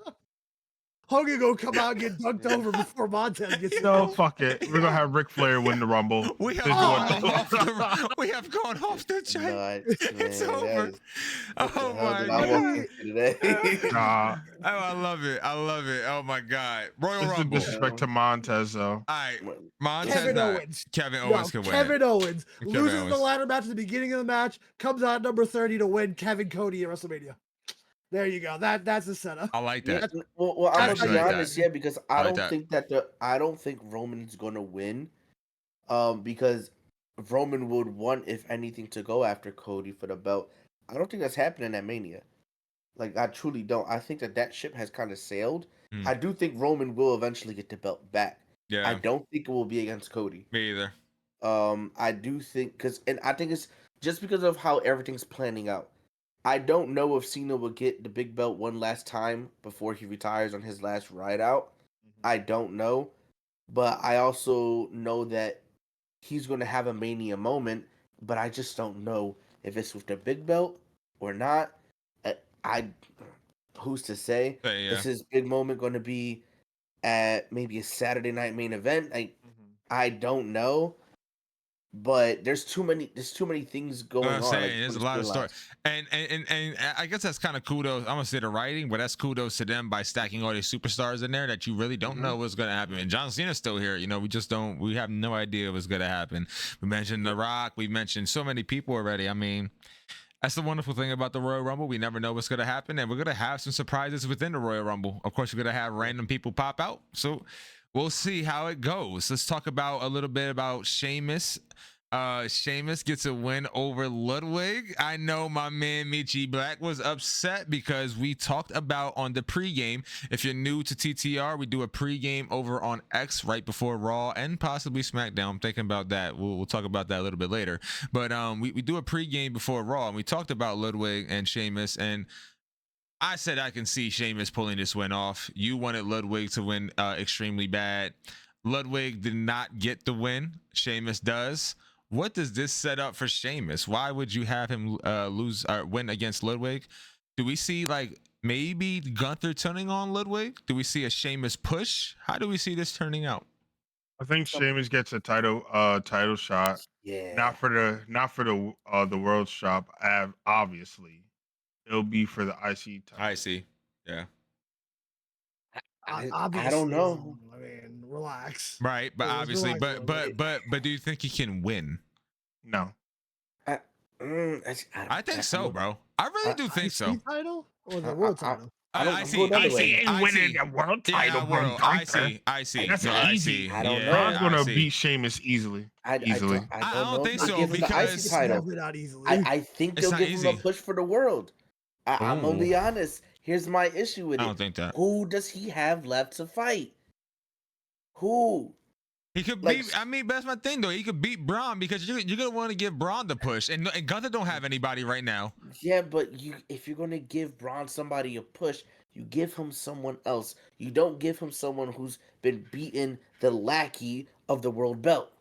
Hogan gonna come out and get dunked over before Montez gets no, fuck it. We're gonna have Ric Flair win the Rumble. We have gone off the chain. It's over. Oh my god. I love it. Oh my god. Royal Rumble. Disrespect to Montez though. All right, Montez. Kevin Owens. Kevin Owens can win. Kevin Owens loses the ladder match at the beginning of the match, comes out number 30 to win Kevin Cody at WrestleMania. There you go. That's the setup. I like that. Well, I'm gonna be honest, because I don't think Roman's gonna win, because Roman would want, if anything, to go after Cody for the belt. I don't think that's happening at Mania. Like, I truly don't. I think that ship has kind of sailed. I do think Roman will eventually get the belt back. Yeah. I don't think it will be against Cody. Me either. I do think I think it's just because of how everything's planning out. I don't know if Cena will get the big belt one last time before he retires on his last ride out. I don't know. But I also know that he's going to have a Mania moment, but I just don't know if it's with the big belt or not. Who's to say? Is his big moment going to be at maybe a Saturday night main event? I don't know. But there's too many things going on. There's a lot of story, and I guess that's kind of kudos. I'm gonna say the writing, but that's kudos to them by stacking all these superstars in there that you really don't know what's gonna happen. And John Cena's still here. You know, we have no idea what's gonna happen. We mentioned The Rock. We mentioned so many people already. I mean, that's the wonderful thing about the Royal Rumble. We never know what's gonna happen, and we're gonna have some surprises within the Royal Rumble. Of course, we're gonna have random people pop out. So we'll see how it goes. Let's talk about a little bit about Sheamus. Sheamus gets a win over Ludwig. I know my man Meech Black was upset because we talked about on the pregame. If you're new to TTR, we do a pregame over on X right before Raw and possibly SmackDown. I'm thinking about that. We'll talk about that a little bit later. But we do a pregame before Raw, and we talked about Ludwig and Sheamus, and I said I can see Sheamus pulling this win off. You wanted Ludwig to win extremely bad. Ludwig did not get the win. Sheamus does. What does this set up for Sheamus? Why would you have him lose or win against Ludwig? Do we see like maybe Gunther turning on Ludwig? Do we see a Sheamus push? How do we see this turning out? I think Sheamus gets a title shot. Yeah. Not for the world shop. Obviously, it'll be for the IC title. I see. Yeah. Obviously, I don't know. I mean, relax. Right, but obviously, but do you think he can win? No. I think so, bro. I really do think so. Title or the world title? I see winning the world title. I see. That's easy. I don't know. Braun's gonna beat Sheamus easily. I don't think so because not easily. I think they'll give him a push for the world. I'm gonna be honest. Here's my issue with it. I don't think that. Who does he have left to fight? Who? He could beat. I mean, that's my thing though. He could beat Braun because you're gonna want to give Braun the push, and Gunther don't have anybody right now. Yeah, but if you're gonna give Braun somebody a push, you give him someone else. You don't give him someone who's been beaten the lackey of the world belt.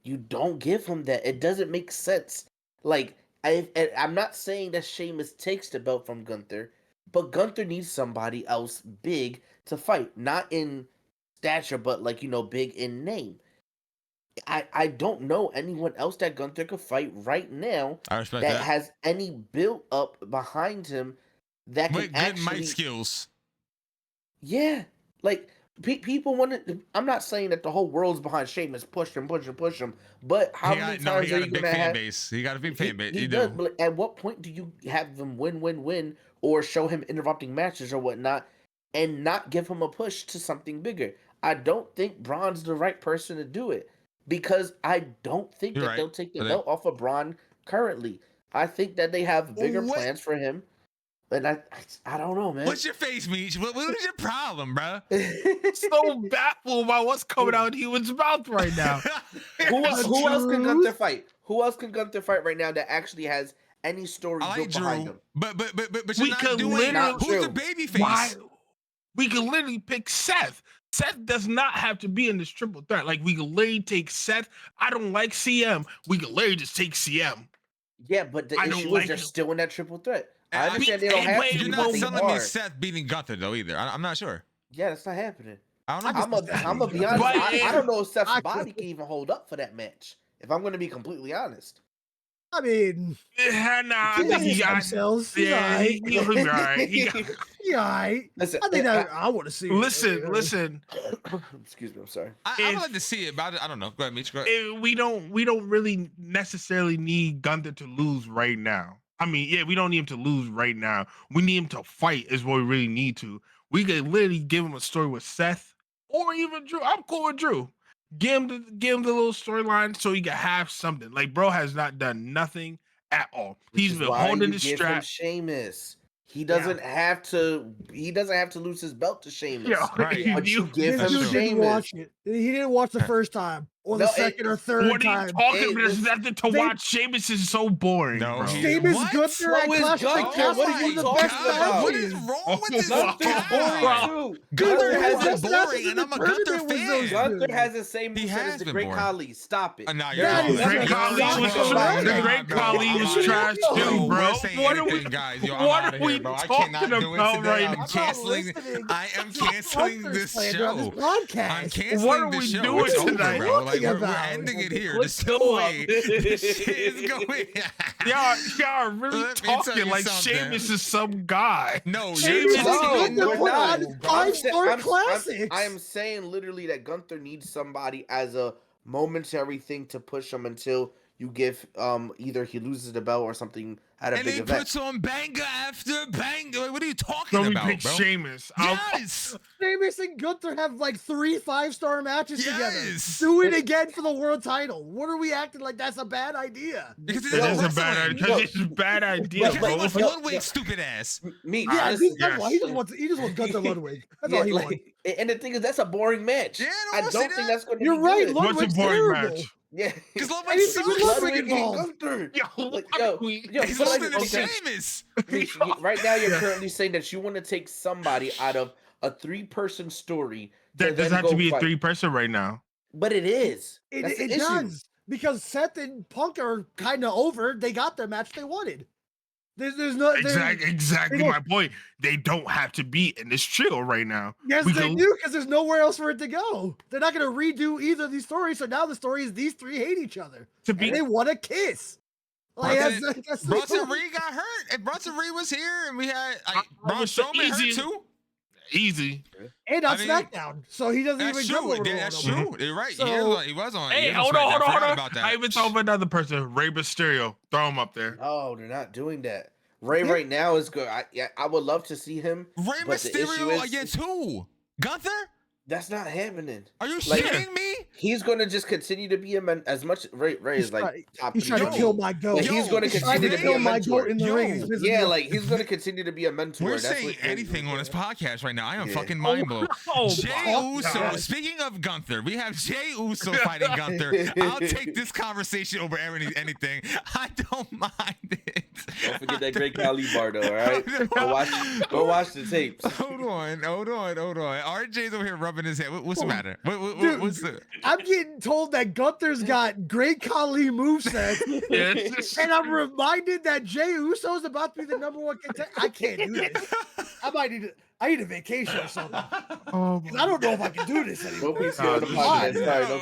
You don't give him that. It doesn't make sense. Like I'm not saying that Sheamus takes the belt from Gunther, but Gunther needs somebody else big to fight, not in stature, but like, big in name. I don't know anyone else that Gunther could fight right now that has any build up behind him that can actually mic skills. Yeah, like people want to. I'm not saying that the whole world's behind Sheamus, push him, but how many times are you gonna have? He got a big fan base. He does, but at what point do you have them win, or show him interrupting matches or whatnot, and not give him a push to something bigger? I don't think Braun's the right person to do it because I don't think they'll take the belt off of Braun currently. I think that they have bigger plans for him. And I don't know, man. What's your face, Meech? What is your problem, bro? So baffled by what's coming out of Human's mouth right now. Who else can Gunther fight? Who else can Gunther fight right now that actually has any story built behind him? But you're not doing who's the baby face? We can literally pick Seth. Seth does not have to be in this triple threat. Like, we can literally take Seth. I don't like CM. We can literally just take CM. Yeah, but the issue is they're still in that triple threat. I understand they don't have to. You're not telling me Seth beating Gunther though either. I'm not sure. Yeah, that's not happening. I don't know. I'm gonna be honest. I don't know if Seth's body can even hold up for that match. If I'm gonna be completely honest. I mean, I think he got himself. Yeah, he'll be all right. Yeah, listen, I think I want to see. Listen. Excuse me. I'm sorry. I would like to see it, but I don't know. Go ahead, Meech. Go ahead. We don't really necessarily need Gunther to lose right now. I mean, yeah, we don't need him to lose right now. We need him to fight is what we really need to. We could literally give him a story with Seth or even Drew. I'm cool with Drew. Give him the little storyline so he can have something. Like, bro has not done nothing at all. He's been holding the strap. Sheamus. He doesn't have to. He doesn't have to lose his belt to Sheamus. Yeah, right. But you give him Didn't Sheamus. watch it. He didn't watch the first time or the second or third what time. What are you talking about? There's nothing to watch. Sheamus is so boring. No, bro. Sheamus Gunther at Clash of the Castle What are you was the talking best about? What is wrong with this Gunther's guy? boring too. Gunther has That's been not boring, and I'm a the Gunther tournament was fan. those Gunther has the same He moveset has as the been Great boring. Khali. Stop it. Nah, you're That wrong. is Great Khali was trash. The Great Khali was trash too, bro. What are we, guys? Yo, I'm what out are of we here, bro. I talking cannot do it about today. right I'm now? canceling. I am canceling this show. I'm canceling What are the we show. doing It's over, tonight? bro. Like we're About? ending it here. Let's There's no go way up. this shit is going. Y'all are really Let me tell talking you like something. Sheamus is some guy. No, Sheamus you're is talking. Gunther put on I'm 5-star classics. I am saying literally that Gunther needs somebody as a momentary thing to push him until you give either he loses the belt or something at a And big he event. puts on banger after banger. Like, what are you talking So we about, pick bro? Sheamus. Yes. Sheamus and Gunther have like 3 5-star matches together. Yes. Do it again for the world title. What are we acting like that's a bad idea? Because It is a bad idea. Because it's a bad idea, Because he wants bro. Ludwig's stupid ass. Me, Yeah, I listen, think that's why he just wants Gunther Ludwig. That's all he wants. and the thing is, that's a boring match. Yeah, I don't don't say think that. that's going to be You're right. good. What's a Ludwig's boring terrible. match? Yeah, Because Ludwig Anything with sucks. Ludwig Ludwig and involved. Gunther. Yo, He's but older than okay. Sheamus. Right now, you're currently saying that you want to take somebody out of a 3-person story. That doesn't have to be a 3-person right now. But it is. That's the It issue. does. Because Seth and Punk are kind of over. They got their match they wanted. There's no Exactly my point. They don't have to be in this trio right now. Yes, they do, because there's nowhere else for it to go. They're not going to redo either of these stories. So now the story is these 3 hate each other. And they want to kiss. Like, that's Bronson Reed got hurt. If Bronson Reed was here and we had Braun Strowman hurt too. Easy. And on SmackDown. So he doesn't even go over That's true. You're right. So, he was on. Hey, hold on. I even talking about another person, Rey Mysterio. Throw him up there. Oh, they're not doing that. Ray right now is good. I would love to see him. Rey Mysterio against who? Gunther? That's not happening. Are you shitting me? He's going to just continue to be a man as much. Ray is like top. He's trying to kill my goat. Like, he's going to continue to be a my mentor. goat in the ring. Yeah, like he's going to continue to be a mentor. We're saying anything on this podcast right now. I am fucking Oh, mind blown. Jey Uso. Speaking of Gunther, we have Jey Uso fighting Gunther. I'll take this conversation over anything. I don't mind it. Don't forget that Great Khali bar though. All right, go watch the tapes. Hold on. RJ's over here rubbing his head. What's the matter? What's the? I'm getting told that Gunther's got Great Khali moveset, and I'm reminded that Jey Uso is about to be the #1 contender. I can't do this. I need a vacation or something. I don't know if I can do this anymore.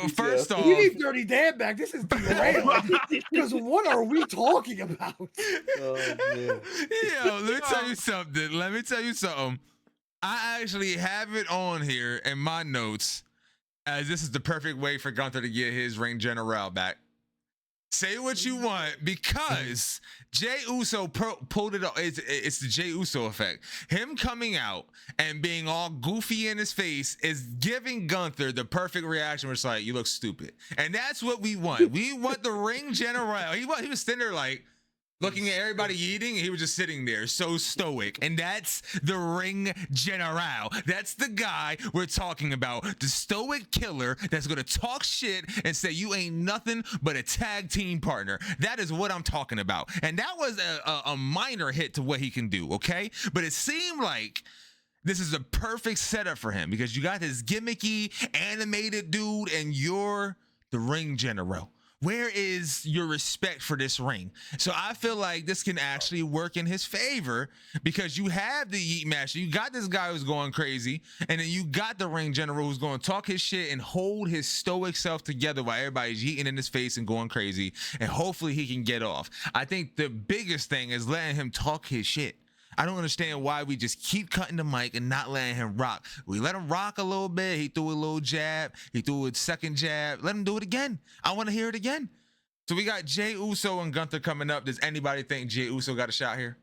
First off, you need Dirty Dan back. This is derailed. Because what are we talking about? Oh, man. Yo, let me tell you something. I actually have it on here in my notes as this is the perfect way for Gunther to get his ring general back. Say what you want, because Jey Uso pulled it off. It's the Jey Uso effect. Him coming out and being all goofy in his face is giving Gunther the perfect reaction where it's like, you look stupid. And that's what we want. We want the ring general. He was sitting there like, looking at everybody eating, he was just sitting there so stoic. And that's the ring general. That's the guy we're talking about, the stoic killer that's gonna talk shit and say you ain't nothing but a tag team partner. That is what I'm talking about. And that was a minor hit to what he can do, okay? But it seemed like this is a perfect setup for him because you got this gimmicky animated dude and you're the ring general. Where is your respect for this ring? So I feel like this can actually work in his favor because you have the Yeet Master. You got this guy who's going crazy, and then you got the ring general who's going to talk his shit and hold his stoic self together while everybody's yeeting in his face and going crazy, and hopefully he can get off. I think the biggest thing is letting him talk his shit. I don't understand why we just keep cutting the mic and not letting him rock. We let him rock a little bit. He threw a little jab. He threw a second jab. Let him do it again. I want to hear it again. So we got Jey Uso and Gunther coming up. Does anybody think Jey Uso got a shot here?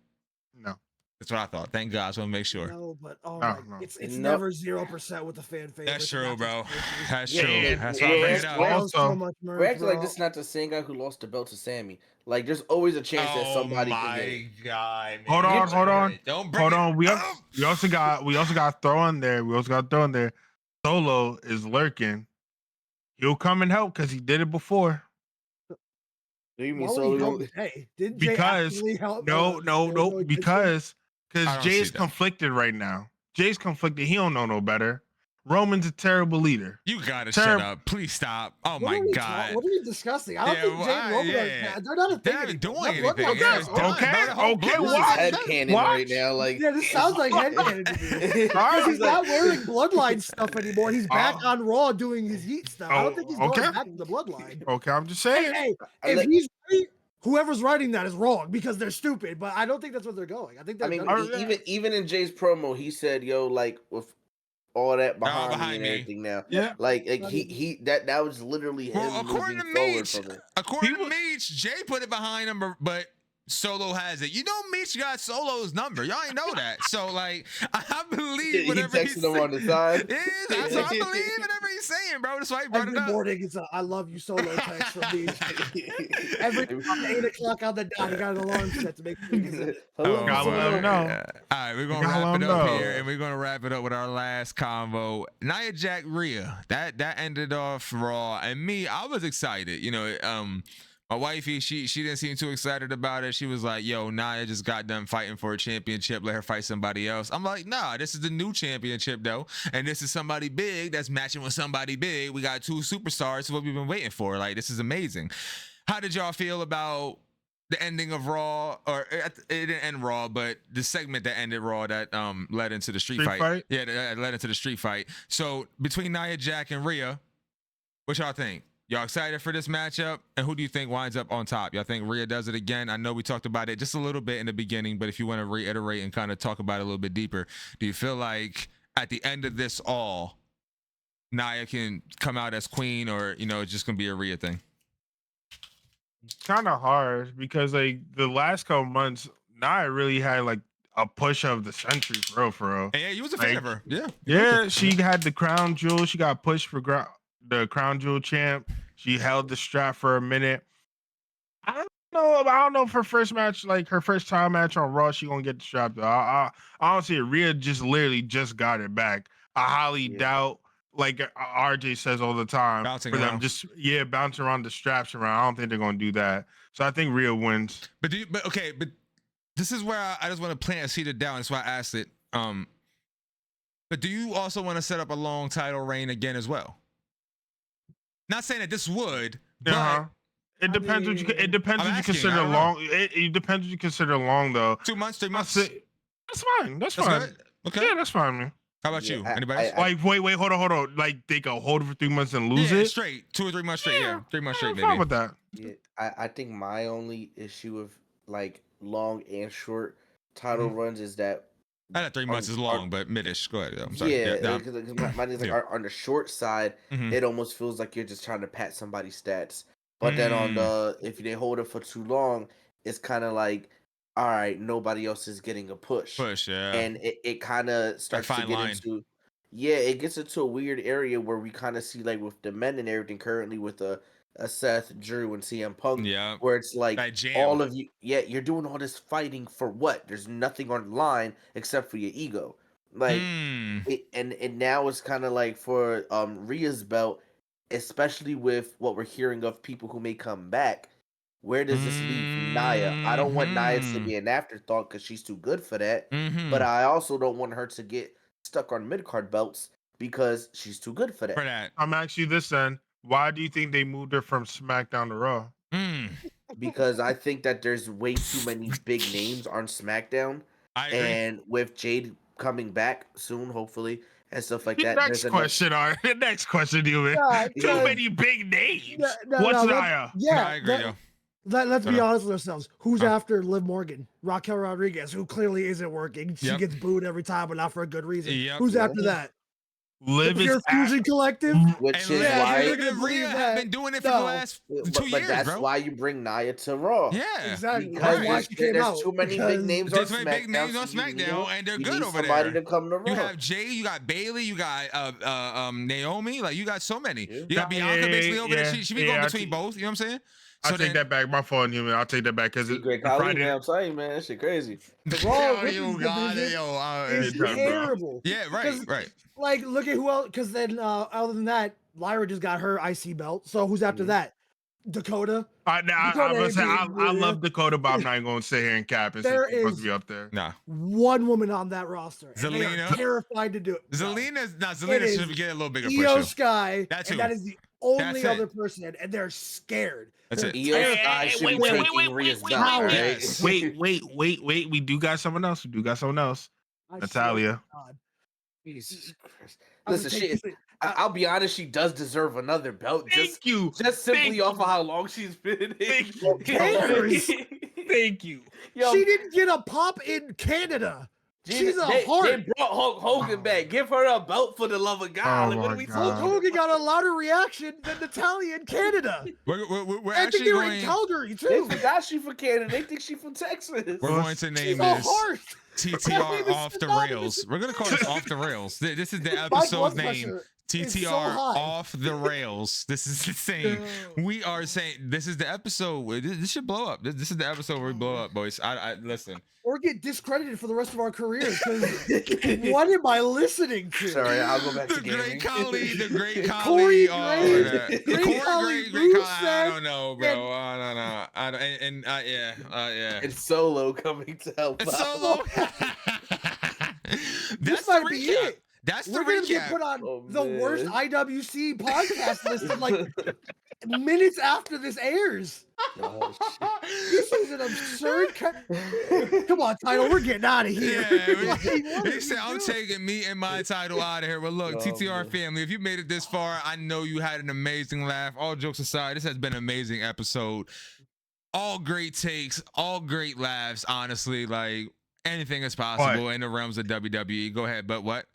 No. That's what I thought. Thank God. So I want to make sure. No, but no. It's never 0% with the fan favorite. That's true, bro. That's true. Yeah, That's why I bring it up. Also, we're acting like this is not the same guy who lost the belt to Sammy. Like, there's always a chance that somebody can get it. God, man. Hold on. Don't bring We also got throw in there. Solo is lurking. He'll come and help because he did it before. Do you mean Solo? Did Jey Because help? no, because Jay is conflicted right now. Jay's conflicted. He don't know no better. Roman's a terrible leader. You gotta shut up. Please stop. Oh my God. What are you discussing? I don't think Jay and Roman they're not a thing. They're not doing anything. Okay. Headcanon right now. Like, yeah, this sounds like headcanon to me. Because he's not wearing bloodline stuff anymore. He's back on Raw doing his heat stuff. I don't think he's going back to the bloodline. Okay, I'm just saying. Hey, if he's right, whoever's writing that is wrong because they're stupid. But I don't think that's what they're going. I think they're even in Jay's promo, he said, "Yo, like with all that behind me and everything now, like he that was literally him moving forward from it." According to Meech, Jay put it behind him, but Solo has it. You know, Meech got Solo's number. Y'all ain't know that. So, like, I believe whatever he's saying. Him on the side. Yeah, that's what I believe whatever he's saying, bro. That's why he brought it up. Every morning, it's I love you Solo text from Meech. Every 8 o'clock on the dot, he got an alarm set to make sure Hello. Let him know. All right, we're going to wrap it up here, and we're going to wrap it up with our last convo. Nia Jax Rhea. That ended off Raw. And me, I was excited. You know, my wifey, she didn't seem too excited about it. She was like, yo, Nia just got done fighting for a championship. Let her fight somebody else. I'm like, nah, this is the new championship, though. And this is somebody big that's matching with somebody big. We got 2 superstars. What we've been waiting for. Like, this is amazing. How did y'all feel about the ending of Raw? Or it didn't end Raw, but the segment that ended Raw that led into the street fight. Yeah, that led into the street fight. So between Nia Jax and Rhea, what y'all think? Y'all excited for this matchup? And who do you think winds up on top? Y'all think Rhea does it again? I know we talked about it just a little bit in the beginning, but if you want to reiterate and kind of talk about it a little bit deeper, do you feel like at the end of this all, Nia can come out as queen, or, you know, it's just going to be a Rhea thing? It's kind of hard because, like, the last couple months, Nia really had, like, a push of the century, for real. Yeah, you was a fan of her. Yeah, she had the crown jewel. She got pushed for the crown jewel champ. She held the strap for a minute. I don't know if her first match, like her first time match on Raw, she gonna get the strap though. I don't see it. Rhea literally just got it back. I highly doubt, like RJ says all the time, bouncing for around. them just bouncing around the straps around. I don't think they're gonna do that. So I think Rhea wins. But this is where I just want to plant a seed down. That's why I asked it. But do you also want to set up a long title reign again as well? Not saying that this would, but it depends what you consider long. It depends what you consider long, though. 2 months, 3 months. That's fine. That's fine. Good? Okay. Yeah, that's fine, man. How about you? Anybody? Like, wait, hold on. Like, they go hold it for 3 months and lose it straight, 2 or 3 months straight. Yeah, 3 months straight. I'm fine with that. Yeah, I think my only issue with like long and short title runs is that I know 3 months is long, but mid-ish. Go ahead. I'm sorry. Yeah, because my thing is like on the short side, it almost feels like you're just trying to pat somebody's stats. But then on if they hold it for too long, it's kind of like, all right, nobody else is getting a push. Yeah. And it kind of starts to get into, Yeah, it gets into a weird area where we kind of see like with the men and everything currently with a Seth, Drew, and CM Punk, Yeah, where it's like that jam. all of you, yeah, you're doing all this fighting for what? There's nothing on the line except for your ego, like, and now it's kind of like for Rhea's belt, especially with what we're hearing of people who may come back. Where does this leave Nia? I don't want Nia to be an afterthought because she's too good for that, but I also don't want her to get stuck on mid card belts because she's too good for that. I'm asking you this then. Why do you think they moved her from SmackDown to Raw? Because I think that there's way too many big names on SmackDown. I agree. And with Jade coming back soon, hopefully, and stuff like that. Next question, next question, you too many big names. What's Nia? Yeah, I agree, yo. Let's be honest with ourselves. Who's after Liv Morgan? Raquel Rodriguez, who clearly isn't working. She gets booed every time, but not for a good reason. Who's after that? Liv is Fusion Collective, which is why Rhea have been doing it for the last 2 years, but that's bro. why you bring Nia to Raw. Yeah, exactly. Because Why she came there's out. too many big names on SmackDown. Big names on SmackDown, and they're good over somebody there. To come to Raw. You have Jay, you got Bayley, you got Naomi. Like you got so many. You got Bianca basically over there. She be going between both. You know what I'm saying? I'll take that back. My fault, human. I'll take that back because it's Great Khali, man. I'm telling you, man, that shit crazy. The Raw is terrible. Yeah, right. Like, look at who else. Because then, other than that, Lyra just got her IC belt. So who's after that? Dakota. I love Dakota, but I'm not going to sit here and cap and say she's supposed to be up there. Nah. One woman on that roster. Zelina. And they are terrified to do it. Zelina should get a little bigger push. Io Sky. That's and that is the only other person, and they're scared. That's it. Io Sky should be taking Rhea's belt, right? Wait. We do got someone else. Natalia. Jesus Christ. Listen, I'll be honest, she does deserve another belt. Just simply off of how long she's been in. Thank you. Yo, she didn't get a pop in Canada. She's a heart. They brought Hulk Hogan back. Give her a belt for the love of God. Like, what are we talking? Hulk Hogan got a louder reaction than Natalia in Canada. We're I actually think they were in Calgary too. They forgot she from Canada. They think she from Texas. We're going to name this TTR Off the Rails. We're going to call this Off the Rails. This is the episode name. TTR Off the Rails. This is insane. We are saying this is the episode. This should blow up. This is the episode where we blow up, boys. I listen. Or get discredited for the rest of our careers. What am I listening to? Sorry, I'll go back to the great Khali. Great Khali. Rusev. I don't know, bro. I don't know. Yeah. It's Solo coming to help. It's Solo. This might be it. That's the We're gonna get put on the worst IWC podcast list like minutes after this airs. This is an absurd. Come on, title. We're getting out of here. Yeah, he said, "I'm taking me and my title out of here." But look, TTR family, if you made it this far, I know you had an amazing laugh. All jokes aside, this has been an amazing episode. All great takes, all great laughs. Honestly, like anything is possible in the realms of WWE. Go ahead, but what?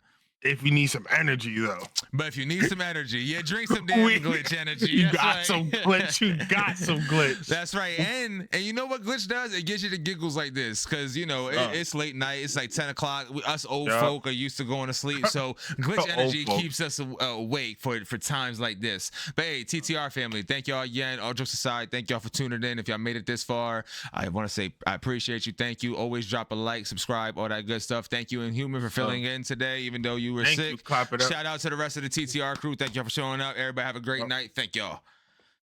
If you need some energy, though. But if you need some energy, drink some damn glitch energy. You got some glitch. That's right. And you know what glitch does? It gives you the giggles like this. Because, it's late night. It's like 10 o'clock. Us old folk are used to going to sleep. So glitch energy keeps us awake for times like this. But hey, TTR family, thank y'all again. All jokes aside, thank y'all for tuning in. If y'all made it this far, I want to say I appreciate you. Thank you. Always drop a like, subscribe, all that good stuff. Thank you, Inhuman, for filling in today, even though you were sick. Clap it up. Shout out to the rest of the TTR crew. Thank y'all for showing up. Everybody have a great night. Thank y'all.